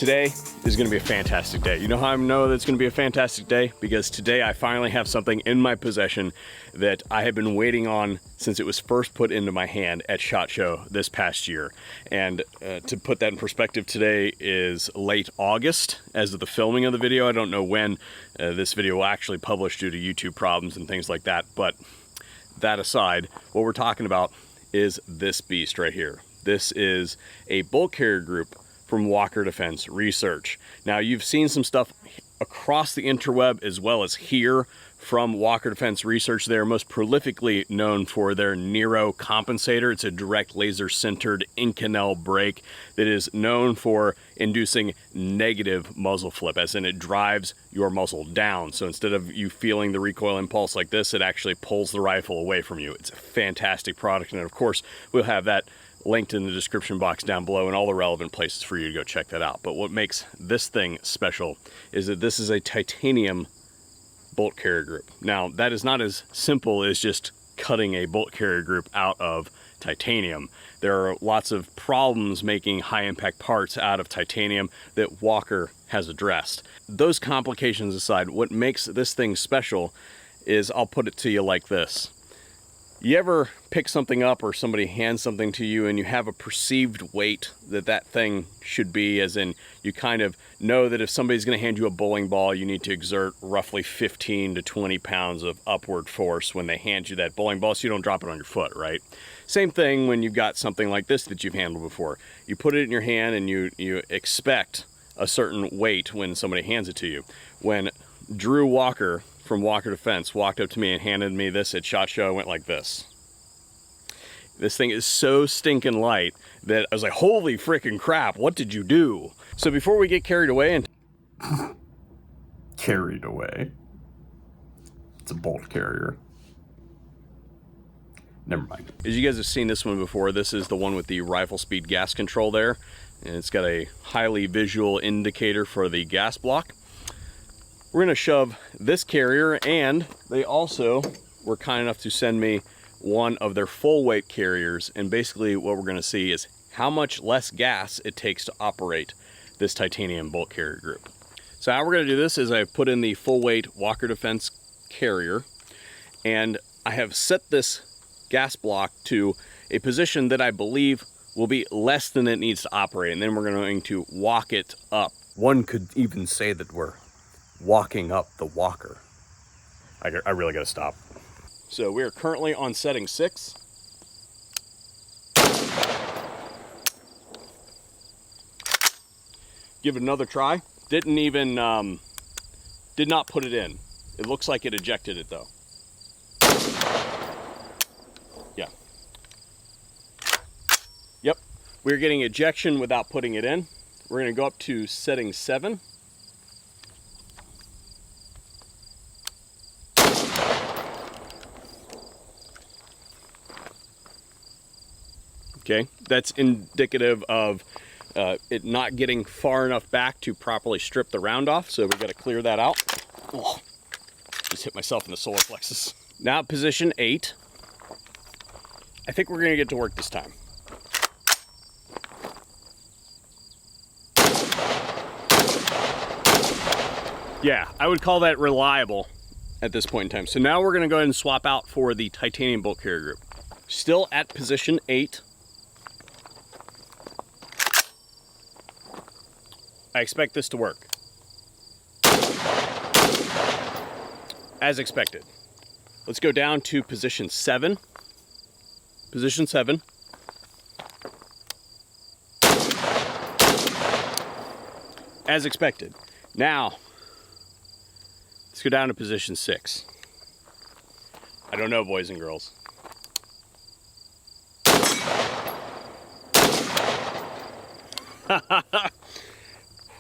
Today is going to be a fantastic day. You know how I know that it's going to be a fantastic day? Because today I finally have something in my possession that I have been waiting on since it was first put into my hand at SHOT Show this past year. And to put that in perspective, today is late August as of the filming of the video. I don't know when this video will actually publish due to YouTube problems and things like that. But that aside, what we're talking about is this beast right here. This is a bolt carrier group from Walker Defense Research. Now, you've seen some stuff across the interweb as well as here from Walker Defense Research. They're most prolifically known for their Nero compensator. It's a direct laser centered Inconel brake that is known for inducing negative muzzle flip, as in it drives your muzzle down. So instead of you feeling the recoil impulse like this, it actually pulls the rifle away from you. It's a fantastic product, and of course we'll have that linked in the description box down below and all the relevant places for you to go check that out. But what makes this thing special is that this is a titanium bolt carrier group. Now, that is not as simple as just cutting a bolt carrier group out of titanium. There are lots of problems making high impact parts out of titanium that Walker has addressed. Those complications aside, what makes this thing special is, I'll put it to you like this. You ever pick something up or somebody hands something to you and you have a perceived weight that that thing should be, as in you kind of know that if somebody's going to hand you a bowling ball, you need to exert roughly 15 to 20 pounds of upward force when they hand you that bowling ball so you don't drop it on your foot, right? Same thing when you've got something like this that you've handled before. You put it in your hand and you expect a certain weight when somebody hands it to you. When Drew Walker from Walker Defense walked up to me and handed me this at SHOT Show, I went like this. This thing is so stinking light that I was like, holy freaking crap, what did you do? So before we get carried away and... carried away? It's a bolt carrier. Never mind. As you guys have seen this one before, this is the one with the rifle speed gas control there. And it's got a highly visual indicator for the gas block. We're gonna shove this carrier, and they also were kind enough to send me one of their full weight carriers, and basically what we're gonna see is how much less gas it takes to operate this titanium bolt carrier group. So how we're gonna do this is I've put in the full weight Walker Defense carrier, and I have set this gas block to a position that I believe will be less than it needs to operate, and then we're going to walk it up. One could even say that we're walking up the walker. I really gotta stop. So we are currently on setting 6. Give it another try. Did not put it in. It looks like it ejected it though. Yeah. Yep. We're getting ejection without putting it in. We're gonna go up to setting 7. Okay, that's indicative of it not getting far enough back to properly strip the round off, so we've got to clear that out. Oh, just hit myself in the solar plexus. Now position 8. I think we're gonna get to work this time. Yeah, I would call that reliable at this point in time. So now we're gonna go ahead and swap out for the titanium bolt carrier group. Still at position 8. I expect this to work. As expected. Let's go down to position 7. Position 7. As expected. Now, let's go down to position 6. I don't know, boys and girls.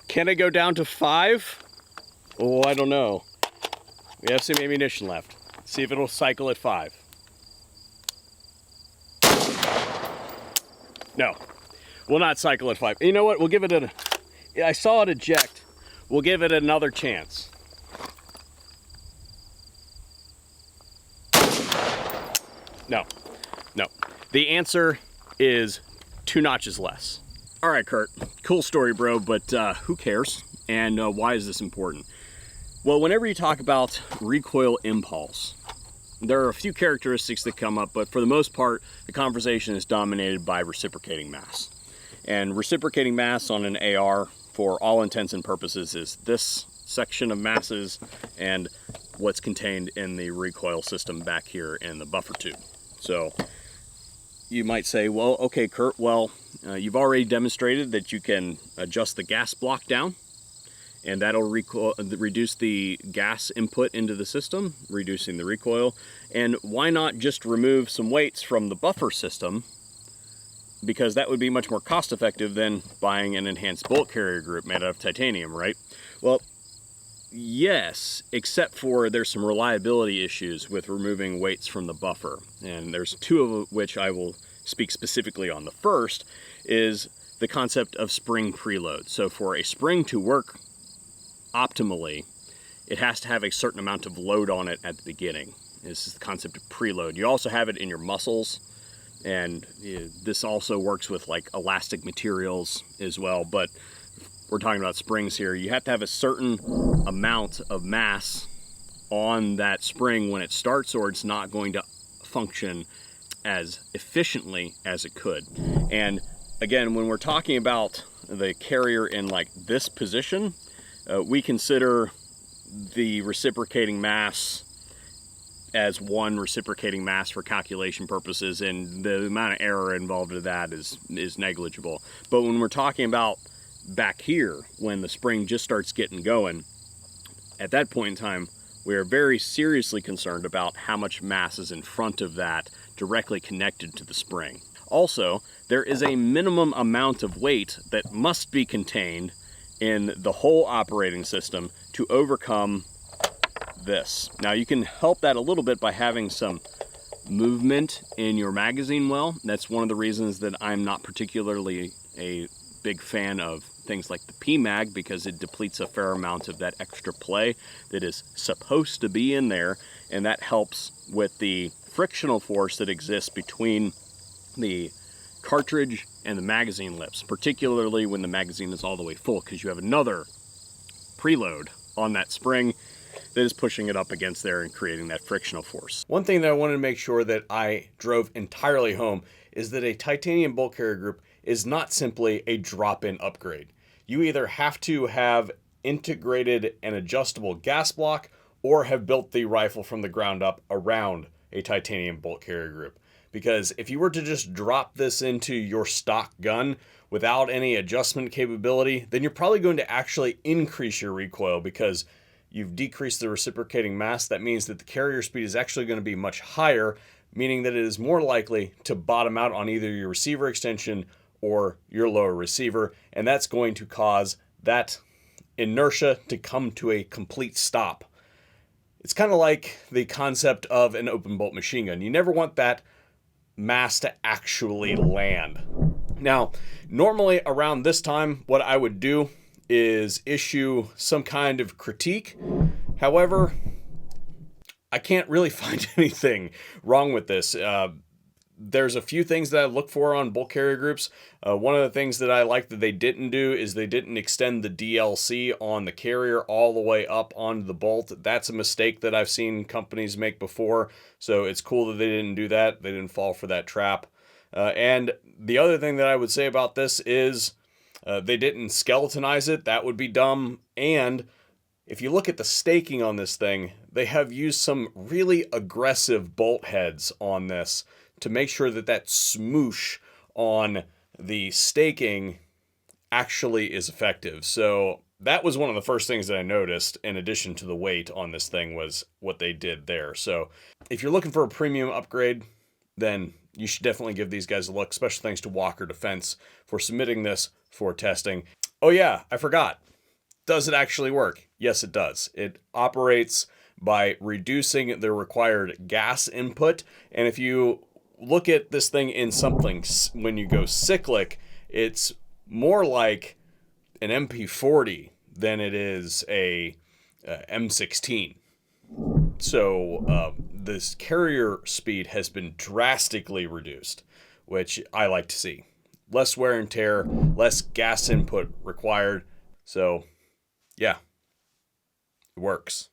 Can I go down to 5? Oh, I don't know. We have some ammunition left. See if it'll cycle at 5. No, will not cycle at 5. You know what? We'll give it a... I saw it eject. We'll give it another chance. No. The answer is 2 notches less. All right, Kurt, cool story, bro, but who cares? And why is this important? Well, whenever you talk about recoil impulse, there are a few characteristics that come up, but for the most part, the conversation is dominated by reciprocating mass. And reciprocating mass on an AR, for all intents and purposes, is this section of masses and what's contained in the recoil system back here in the buffer tube. So you might say, well, okay, Kurt, well, you've already demonstrated that you can adjust the gas block down, and that'll reduce the gas input into the system, reducing the recoil. And why not just remove some weights from the buffer system? Because that would be much more cost effective than buying an enhanced bolt carrier group made out of titanium, right? Well, yes, except for there's some reliability issues with removing weights from the buffer. And there's two of which I will speak specifically on. The first is the concept of spring preload. So for a spring to work optimally, it has to have a certain amount of load on it at the beginning. This is the concept of preload. You also have it in your muscles, and this also works with like elastic materials as well, but we're talking about springs here. You have to have a certain amount of mass on that spring when it starts, or it's not going to function as efficiently as it could. And again, when we're talking about the carrier in like this position, we consider the reciprocating mass as one reciprocating mass for calculation purposes, and the amount of error involved in that is negligible. But when we're talking about back here, when the spring just starts getting going, at that point in time, we are very seriously concerned about how much mass is in front of that directly connected to the spring. Also, there is a minimum amount of weight that must be contained in the whole operating system to overcome this. Now you can help that a little bit by having some movement in your magazine well. That's one of the reasons that I'm not particularly a big fan of things like the PMag, because it depletes a fair amount of that extra play that is supposed to be in there, and that helps with the frictional force that exists between the cartridge and the magazine lips, particularly when the magazine is all the way full, because you have another preload on that spring that is pushing it up against there and creating that frictional force. One thing that I wanted to make sure that I drove entirely home is that a titanium bolt carrier group is not simply a drop-in upgrade. You either have to have integrated and adjustable gas block or have built the rifle from the ground up around a titanium bolt carrier group. Because if you were to just drop this into your stock gun without any adjustment capability, then you're probably going to actually increase your recoil because you've decreased the reciprocating mass. That means that the carrier speed is actually going to be much higher, meaning that it is more likely to bottom out on either your receiver extension or your lower receiver, and that's going to cause that inertia to come to a complete stop. It's kind of like the concept of an open bolt machine gun. You never want that mass to actually land. Now, normally around this time, what I would do is issue some kind of critique. However, I can't really find anything wrong with this. There's a few things that I look for on bolt carrier groups. One of the things that I like that they didn't do is they didn't extend the DLC on the carrier all the way up onto the bolt. That's a mistake that I've seen companies make before. So it's cool that they didn't do that. They didn't fall for that trap. And the other thing that I would say about this is they didn't skeletonize it. That would be dumb. And if you look at the staking on this thing, they have used some really aggressive bolt heads on this to make sure that that smoosh on the staking actually is effective. So that was one of the first things that I noticed, in addition to the weight on this thing, was what they did there. So if you're looking for a premium upgrade, then you should definitely give these guys a look. Special thanks to Walker Defense for submitting this for testing. Oh yeah, I forgot. Does it actually work? Yes, it does. It operates by reducing the required gas input. And if you look at this thing in something, when you go cyclic, it's more like an MP40 than it is a M16. So this carrier speed has been drastically reduced, which I like to see. less wear and tear, less gas input required. So yeah, it works.